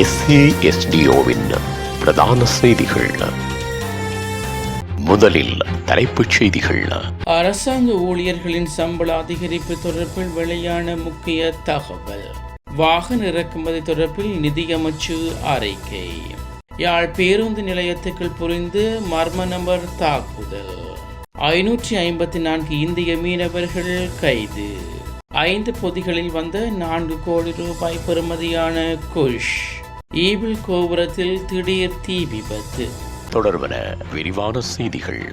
SASDOவின் பிரதான செய்திகள். முதலில் தலைப்புச் செய்திகள். அரசாங்க ஊழியர்களின் சம்பள அதிகரிப்பு தொடர்பில் வெளியான முக்கிய தகவல். வாகன இறக்குமதி தொடர்பில் நிதியமைச்சு அறிக்கை. யாழ் பேருந்து நிலையத்துக்குள் புரிந்து மர்ம நபர் தாக்குதல். 554 இந்திய மீனவர்கள் கைது. 5 பொதிகளில் வந்த 4 கோடி ரூபாய் பெறுமதியான குஷ். ஈபிள் கோபுரத்தில் திடீர் தீ விபத்து. தொடர்பன விரிவான செய்திகள்.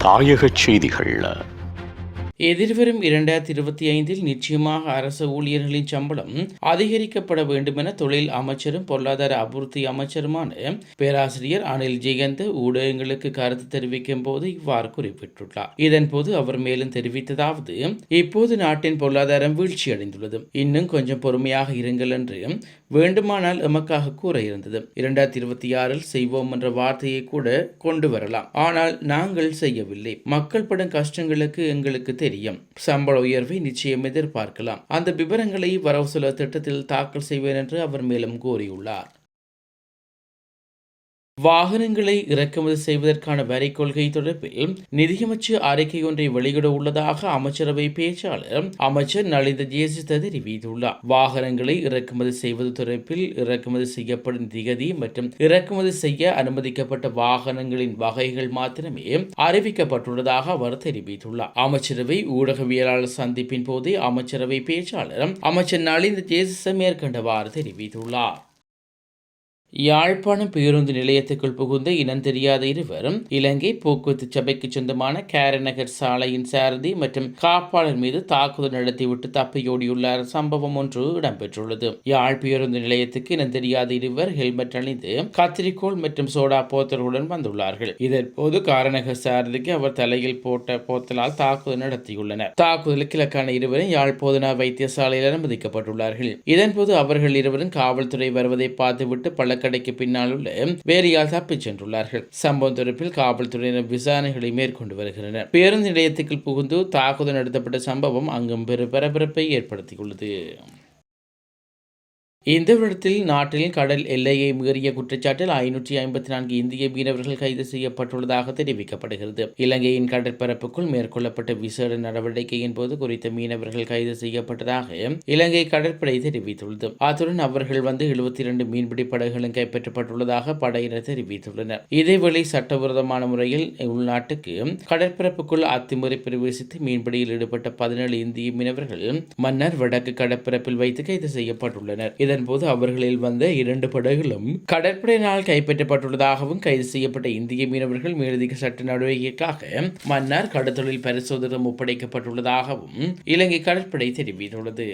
தாயகச் செய்திகள். எதிர்வரும் 2025 நிச்சயமாக அரசு ஊழியர்களின் சம்பளம் அதிகரிக்கப்பட வேண்டும் என தொழில் அமைச்சரும் பொருளாதார அபிவிருத்தி அமைச்சருமான பேராசிரியர் அனில் ஜெயந்த் ஊடகங்களுக்கு கருத்து தெரிவிக்கும் போது இவ்வாறு குறிப்பிட்டுள்ளார். இதன்போது அவர் மேலும் தெரிவித்ததாவது, இப்போது நாட்டின் பொருளாதாரம் வீழ்ச்சியடைந்துள்ளது. இன்னும் கொஞ்சம் பொறுமையாக இருங்கள் என்று வேண்டுமானால் எமக்காக கூற இருந்தது. 2026 செய்வோம் என்ற வார்த்தையை கூட கொண்டு வரலாம். ஆனால் நாங்கள் செய்யவில்லை. மக்கள் படும் கஷ்டங்களுக்கு எங்களுக்கு தெரியும். சம்பள உயர்வை நிச்சயம் எதிர்பார்க்கலாம். அந்த விவரங்களை வரவு செலவு திட்டத்தில் தாக்கல் செய்வேன் என்று அவர் மேலும் கூறியுள்ளார். வாகனங்களை இறக்குமதி செய்வதற்கான வரி கொள்கை தொடர்பில் நிதியமைச்சு அறிக்கை ஒன்றை வெளியிட உள்ளதாக அமைச்சரவை பேச்சாளர் அமைச்சர் நலிந்த ஜேசித தெரிவித்துள்ளார். வாகனங்களை இறக்குமதி செய்வது தொடர்பில் இறக்குமதி செய்யப்படும் திகதி மற்றும் இறக்குமதி செய்ய அனுமதிக்கப்பட்ட வாகனங்களின் வகைகள் மாத்திரமே அறிவிக்கப்பட்டுள்ளதாக அவர் தெரிவித்துள்ளார். அமைச்சரவை ஊடகவியலாளர் சந்திப்பின் போதே அமைச்சரவை பேச்சாளர் அமைச்சர் நலிந்த ஜேசித மேற்கண்டவாறு தெரிவித்துள்ளார். யாழ்ப்பாணம் பேருந்து நிலையத்துக்குள் புகுந்த இனம் தெரியாத இருவரும் இலங்கை போக்குவரத்து சபைக்கு சொந்தமான கேரநகர் சாலையின் சாரதி மற்றும் காப்பாளர் மீது தாக்குதல் நடத்திவிட்டு தப்பியோடியுள்ள சம்பவம் ஒன்று இடம்பெற்றுள்ளது. யாழ் பேருந்து நிலையத்துக்கு இனம் தெரியாத இருவர் ஹெல்மெட் அணிந்து கத்திரிக்கோள் மற்றும் சோடா போத்தலுடன் வந்துள்ளார்கள். இதன்போது காரநகர் சாரதிக்கு அவர் தலையில் போட்ட போத்தலால் தாக்குதல் நடத்தியுள்ளனர். தாக்குதலுக்கு இலக்கான இருவரும் யாழ் போதனா வைத்தியசாலையில் அனுமதிக்கப்பட்டுள்ளார்கள். இதன்போது அவர்கள் இருவரும் காவல்துறை வருவதை பார்த்துவிட்டு கடைக்கு பின்னால் உள்ள வேலியால் தப்பிச் சென்றுள்ளார்கள். சம்பவம் தொடர்பில் காவல்துறையினர் விசாரணைகளை மேற்கொண்டு வருகின்றனர். பேருந்து நிலையத்துக்குள் புகுந்து தாக்குதல் நடத்தப்பட்ட சம்பவம் அங்கும் பெரும் பரபரப்பை ஏற்படுத்தியுள்ளது. இந்த வருடத்தில் நாட்டில் கடல் எல்லையை மீறிய குற்றச்சாட்டில் 554 இந்திய மீனவர்கள் கைது செய்யப்பட்டுள்ளதாக தெரிவிக்கப்படுகிறது. இலங்கையின் கடற்பரப்புக்குள் மேற்கொள்ளப்பட்ட விசேட நடவடிக்கையின் போது குறித்த மீனவர்கள் கைது செய்யப்பட்டதாக இலங்கை கடற்படை தெரிவித்துள்ளது. அத்துடன் அவர்கள் 72 மீன்பிடி படகுகளும் கைப்பற்றப்பட்டுள்ளதாக படையினர் தெரிவித்துள்ளனர். இதேவேளை சட்டவிரோதமான முறையில் உள்நாட்டுக்கு கடற்பரப்புக்குள் அத்துமுறை பிரவேசித்து மீன்பிடியில் ஈடுபட்ட 17 இந்திய மீனவர்கள் மன்னார் வடக்கு கடற்பரப்பில் வைத்து கைது செய்யப்பட்டுள்ளனர். இதன்போது அவர்களில் வந்த 2 படகுகளும் கடற்படையினால் கைப்பற்றப்பட்டுள்ளதாகவும் கைது செய்யப்பட்ட இந்திய மீனவர்கள் மேலதிக சட்ட நடவடிக்கைக்காக மன்னார் கடற்தொழில் பரிசோதனை ஒப்படைக்கப்பட்டுள்ளதாகவும் இலங்கை கடற்படை தெரிவித்துள்ளது.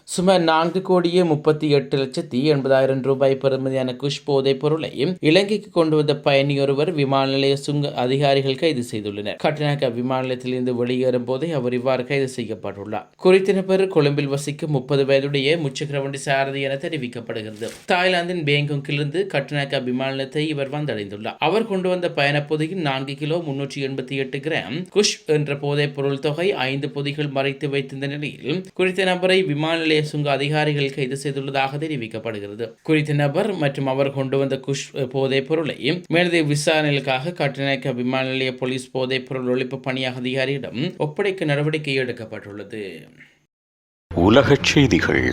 சுமார் 4,38,80,000 ரூபாய் பெறுமதியான குஷ் போதைப் பொருளை இலங்கைக்கு கொண்டு வந்த பயணியொருவர் விமான நிலைய சுங்க அதிகாரிகள் கைது செய்துள்ளனர். கட்டநாயக்க விமான நிலையத்திலிருந்து வெளியேறும் போதே அவர் இவ்வாறு கைது செய்யப்பட்டுள்ளார். குறித்த நபர் கொழும்பில் வசிக்கும் 30 வயதுடைய முச்சக்கரவண்டி சாரதி என தெரிவிக்கப்படுகிறது. தாய்லாந்தின் பேங்காக்கிலிருந்து கட்டநாயக்க விமான நிலையத்தை இவர் வந்தடைந்துள்ளார். அவர் கொண்டு வந்த பயணப் பொதியில் 4 கிலோ 388 கிராம் குஷ் என்ற போதைப் பொருள் தொகை 5 பொதிகள் மறைத்து வைத்திருந்த நிலையில் குறித்த நபரை விமான சுங்க அதிகாரிகள் கைது செய்துள்ளதாக தெரிவிக்கப்படுகிறது. குறித்த நபர் மற்றும் அவர் கொண்டு வந்த குஷ் போதைப் பொருளை மேலதிக விசாரணைகளுக்காக கட்டநாயக்க விமான நிலைய போலீஸ் போதைப் பொருள் ஒழிப்பு பணி அதிகாரியிடம் ஒப்படைக்க நடவடிக்கை எடுக்கப்பட்டுள்ளது. உலகச் செய்திகள்.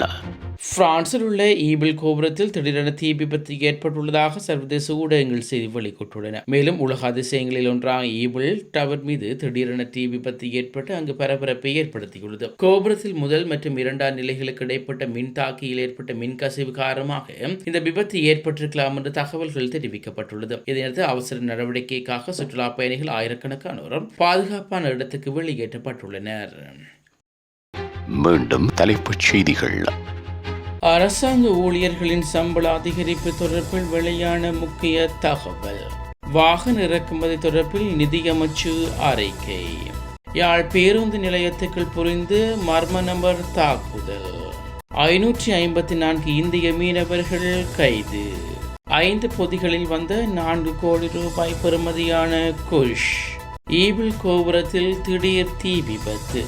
பிரான்சில் உள்ள ஈபிள் கோபுரத்தில் திடீரென தீ விபத்து ஏற்பட்டுள்ளதாக சர்வதேச ஊடகங்கள் செய்தி வெளியிட்டுள்ளன. மேலும் உலக அதிசயங்களில் ஒன்றான ஈபிள் டவர் மீது திடீரென தீ விபத்து ஏற்பட்டு அங்கு பரபரப்பை ஏற்படுத்தியுள்ளது. கோபுரத்தில் முதல் மற்றும் 2ஆம் நிலைகளுக்கு இடைப்பட்ட மின் தாக்கியில் ஏற்பட்ட மின்கசிவு காரணமாக இந்த விபத்து ஏற்பட்டிருக்கலாம் என்று தகவல்கள் தெரிவிக்கப்பட்டுள்ளது. இதனையடுத்து அவசர நடவடிக்கைக்காக சுற்றுலா பயணிகள் ஆயிரக்கணக்கானோர் பாதுகாப்பான இடத்துக்கு வெளியேற்றப்பட்டுள்ளனர். மீண்டும் தலைப்புச் செய்திகள். அரசாங்க ஊழியர்களின் சம்பள அதிகரிப்பு தொடர்பில் வெளியான முக்கிய தகவல். வாகன இறக்குமதி தொடர்பில் நிதியமைச்சு அறிக்கை. யாழ் பேருந்து நிலையத்துக்குள் புரிந்து மர்ம நபர் தாக்குதல். 554 இந்திய மீனவர்கள் கைது. 5 பொதிகளில் வந்த 4 கோடி ரூபாய் பெறுமதியான குஷ். ஈபிள் கோபுரத்தில் திடீர் தீ விபத்து.